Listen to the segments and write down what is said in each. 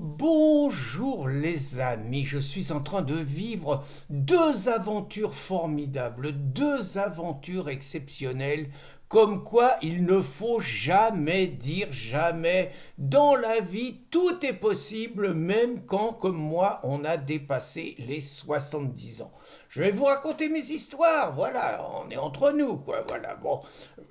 Bonjour les amis, je suis en train de vivre deux aventures formidables, deux aventures exceptionnelles, comme quoi il ne faut jamais dire jamais. Dans la vie, tout est possible, même quand, comme moi, on a dépassé les 70 ans. Je vais vous raconter mes histoires, voilà, on est entre nous, quoi, voilà. Bon,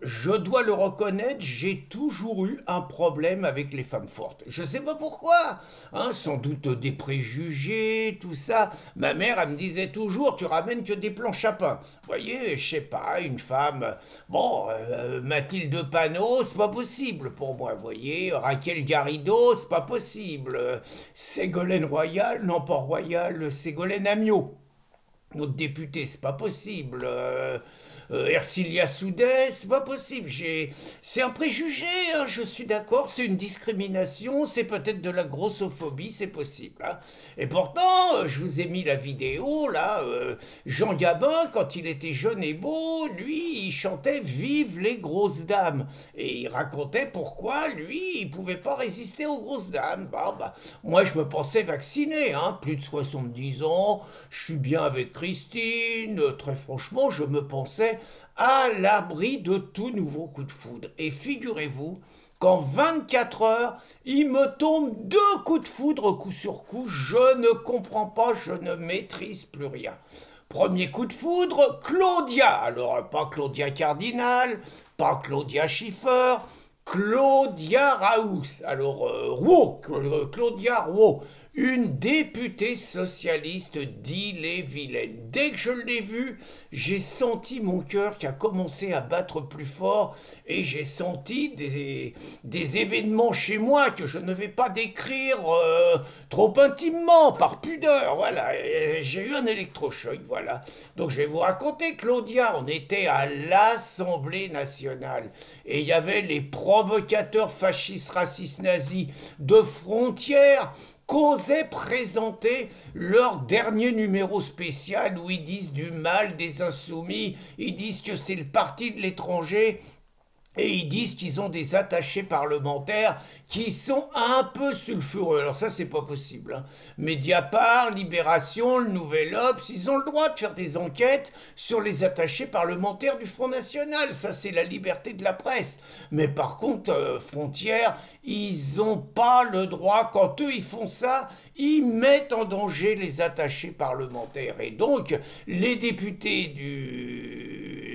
je dois le reconnaître, j'ai toujours eu un problème avec les femmes fortes. Je sais pas pourquoi, hein, sans doute des préjugés, tout ça. Ma mère, elle me disait toujours, tu ramènes que des planches à pain. Vous voyez, je sais pas, une femme, bon, Mathilde Panot, c'est pas possible pour moi, vous voyez. Raquel Garrido, c'est pas possible. Ségolène Royal, non pas Royal, Ségolène Amiot. Notre député, c'est pas possible. Ercilia Soudais, c'est pas possible. C'est un préjugé, hein, je suis d'accord. C'est une discrimination, c'est peut-être de la grossophobie, c'est possible, hein. Et pourtant, je vous ai mis la vidéo, là. Jean Gabin, quand il était jeune et beau, lui, il chantait Vive les grosses dames. Et il racontait pourquoi, lui, il pouvait pas résister aux grosses dames. Bah, moi, je me pensais vacciné, hein, plus de 70 ans, je suis bien avec Christine, très franchement, je me pensais à l'abri de tout nouveau coup de foudre. Et figurez-vous qu'en 24 heures, il me tombe deux coups de foudre coup sur coup, je ne comprends pas, je ne maîtrise plus rien. Premier coup de foudre, Claudia. Alors, pas Claudia Cardinal, pas Claudia Schiffer, Claudia Raoult. Alors, Rouault, Claudia Rouault, une députée socialiste d'Ille-et-Vilaine. Dès que je l'ai vue, j'ai senti mon cœur qui a commencé à battre plus fort et j'ai senti des événements chez moi que je ne vais pas décrire trop intimement, par pudeur. Voilà, j'ai eu un électrochoc, voilà. Donc je vais vous raconter, Claudia, on était à l'Assemblée nationale et il y avait les provocateurs fascistes, racistes, nazis de Frontières qu'osaient présenter leur dernier numéro spécial où ils disent du mal des insoumis, ils disent que c'est le parti de l'étranger et ils disent qu'ils ont des attachés parlementaires qui sont un peu sulfureux. Alors ça, c'est pas possible, hein. Mediapart, Libération, le Nouvel Obs, ils ont le droit de faire des enquêtes sur les attachés parlementaires du Front National. Ça, c'est la liberté de la presse. Mais par contre, Frontières, ils n'ont pas le droit. Quand eux, ils font ça, ils mettent en danger les attachés parlementaires. Et donc, les députés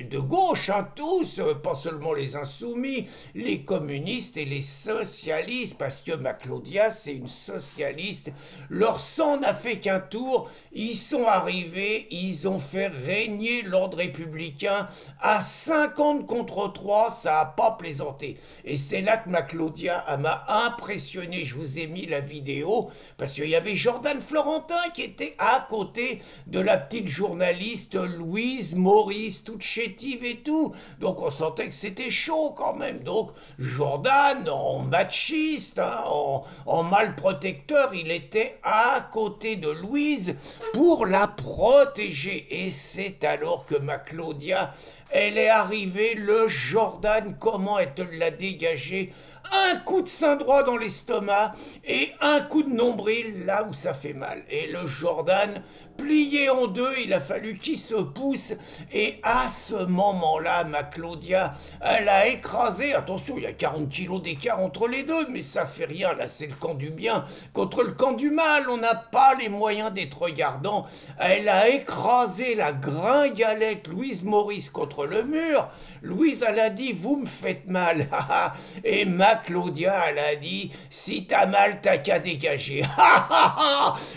de gauche, hein, tous, pas seulement les insoumis, les communistes et les socialistes, parce que ma Claudia, c'est une socialiste, leur sang n'a fait qu'un tour, ils sont arrivés, ils ont fait régner l'ordre républicain à 50 contre 3, ça n'a pas plaisanté. Et c'est là que ma Claudia m'a impressionné, je vous ai mis la vidéo, parce qu'il y avait Jordan Florentin qui était à côté de la petite journaliste Louise Maurice, toute chétive et tout, donc on sentait que c'était chaud quand même. Donc Jordan, en machiste, hein, en mal protecteur, il était à côté de Louise pour la protéger. Et c'est alors que ma Claudia, elle est arrivée, le Jordan, comment elle te l'a dégagé? Un coup de sein droit dans l'estomac et un coup de nombril là où ça fait mal. Et le Jordan, plié en deux, il a fallu qu'il se pousse. Et à ce moment-là, ma Claudia, elle a écrasé, attention, il y a 40 kilos d'écart entre les deux, mais ça fait rien, là c'est le camp du bien contre le camp du mal, on n'a pas les moyens d'être regardant. Elle a écrasé la gringalette Louise Maurice contre le mur. Louise, elle a dit, vous me faites mal. Et ma Claudia, elle a dit, si t'as mal, t'as qu'à dégager.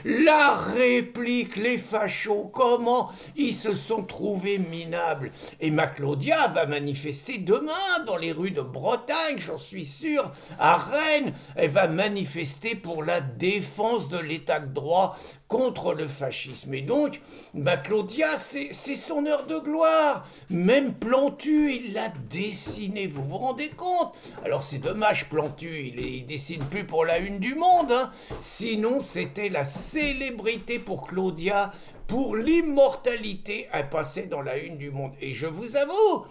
La réplique, les fachos, comment ils se sont trouvés minables. Et ma Claudia va manifester demain dans les rues de Bretagne, j'en suis sûr, à Rennes. Elle va manifester pour la défense de l'état de droit contre le fascisme. Et donc, ma Claudia, c'est son heure de gloire. Même Plantu, il l'a dessiné, vous vous rendez compte? Alors c'est dommage, Plantu, il dessine plus pour la une du Monde, hein. Sinon, c'était la célébrité pour Claudia, pour l'immortalité, elle passait dans la une du Monde. Et je vous avoue,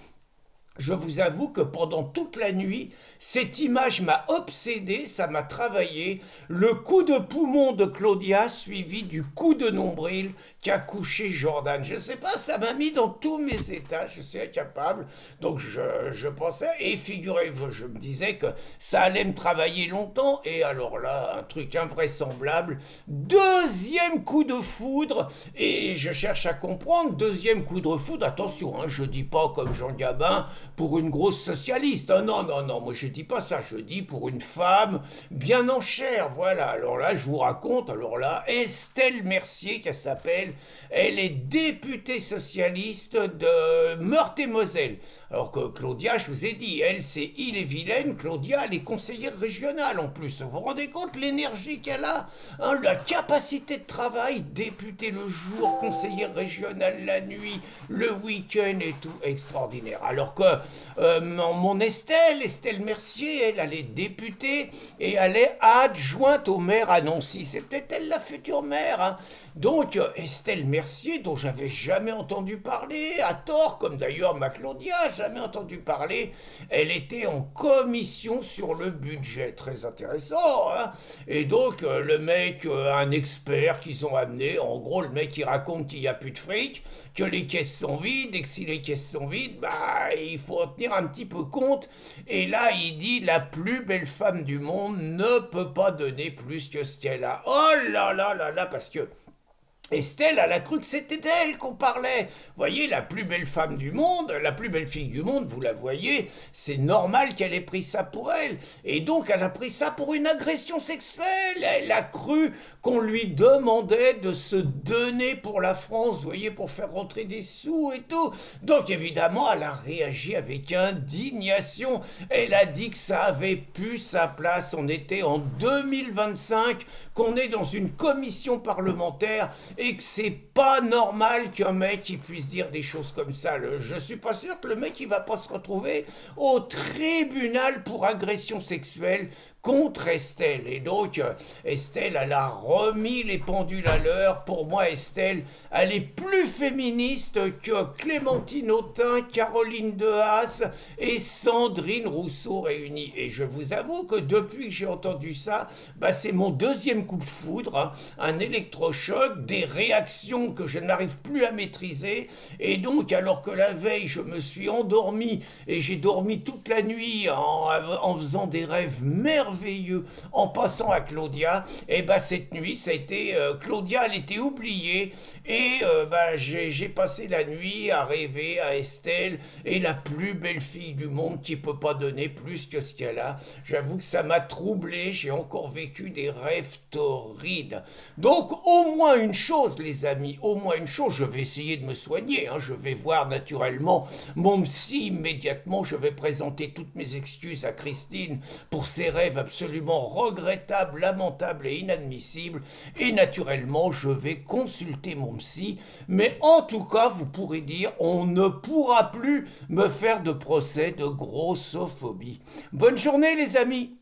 Je vous avoue que pendant toute la nuit, cette image m'a obsédé, ça m'a travaillé. Le coup de poumon de Claudia suivi du coup de nombril qu'a couché Jordan. Je sais pas, ça m'a mis dans tous mes états, je suis incapable. Donc je pensais, et figurez-vous, je me disais que ça allait me travailler longtemps. Et alors là, un truc invraisemblable. Deuxième coup de foudre, et je cherche à comprendre, deuxième coup de foudre, attention, hein, je dis pas comme Jean Gabin, pour une grosse socialiste. Ah non, non, non, moi je dis pas ça, je dis pour une femme bien en chair, voilà. Alors là, je vous raconte, alors là, Estelle Mercier, qu'elle s'appelle, elle est députée socialiste de Meurthe-et-Moselle. Alors que Claudia, je vous ai dit, elle, c'est Ille-et-Vilaine, Claudia, elle est conseillère régionale en plus. Vous vous rendez compte l'énergie qu'elle a, hein, la capacité de travail, députée le jour, conseillère régionale la nuit, le week-end et tout, extraordinaire. Alors que mon Estelle Mercier, elle est députée et elle est adjointe au maire à Nancy. C'est peut-être elle la future maire. Hein. Donc Estelle Mercier, dont j'avais jamais entendu parler, à tort, comme d'ailleurs ma Claudia, jamais entendu parler, elle était en commission sur le budget. Très intéressant. Hein. Et donc le mec, un expert qu'ils ont amené, en gros le mec il raconte qu'il n'y a plus de fric, que les caisses sont vides, et que si les caisses sont vides, bah il faut en tenir un petit peu compte. Et là, il dit la plus belle femme du monde ne peut pas donner plus que ce qu'elle a. Oh là là là là, parce que Estelle, elle a cru que c'était d'elle qu'on parlait. Vous voyez, la plus belle femme du monde, la plus belle fille du monde, vous la voyez, c'est normal qu'elle ait pris ça pour elle. Et donc, elle a pris ça pour une agression sexuelle. Elle a cru qu'on lui demandait de se donner pour la France, vous voyez, pour faire rentrer des sous et tout. Donc, évidemment, elle a réagi avec indignation. Elle a dit que ça avait plus sa place. On était en 2025, qu'on est dans une commission parlementaire et que c'est pas normal qu'un mec il puisse dire des choses comme ça. Je suis pas sûr que le mec il va pas se retrouver au tribunal pour agression sexuelle contre Estelle. Et donc, Estelle, elle a remis les pendules à l'heure. Pour moi, Estelle, elle est plus féministe que Clémentine Autain, Caroline Dehaas et Sandrine Rousseau réunies. Et je vous avoue que depuis que j'ai entendu ça, bah, c'est mon deuxième coup de foudre, hein, un électrochoc, des réactions que je n'arrive plus à maîtriser. Et donc, alors que la veille, je me suis endormi et j'ai dormi toute la nuit en faisant des rêves merveilleux, en passant à Claudia, et bah cette nuit ça a été Claudia, elle était oubliée et bah j'ai passé la nuit à rêver à Estelle et la plus belle fille du monde qui peut pas donner plus que ce qu'elle a. J'avoue que ça m'a troublé, j'ai encore vécu des rêves torrides. Donc au moins une chose les amis, au moins une chose, je vais essayer de me soigner, hein, je vais voir naturellement mon psy immédiatement, je vais présenter toutes mes excuses à Christine pour ses rêves absolument regrettable, lamentable et inadmissible. Et naturellement, je vais consulter mon psy. Mais en tout cas, vous pourrez dire, on ne pourra plus me faire de procès de grossophobie. Bonne journée les amis!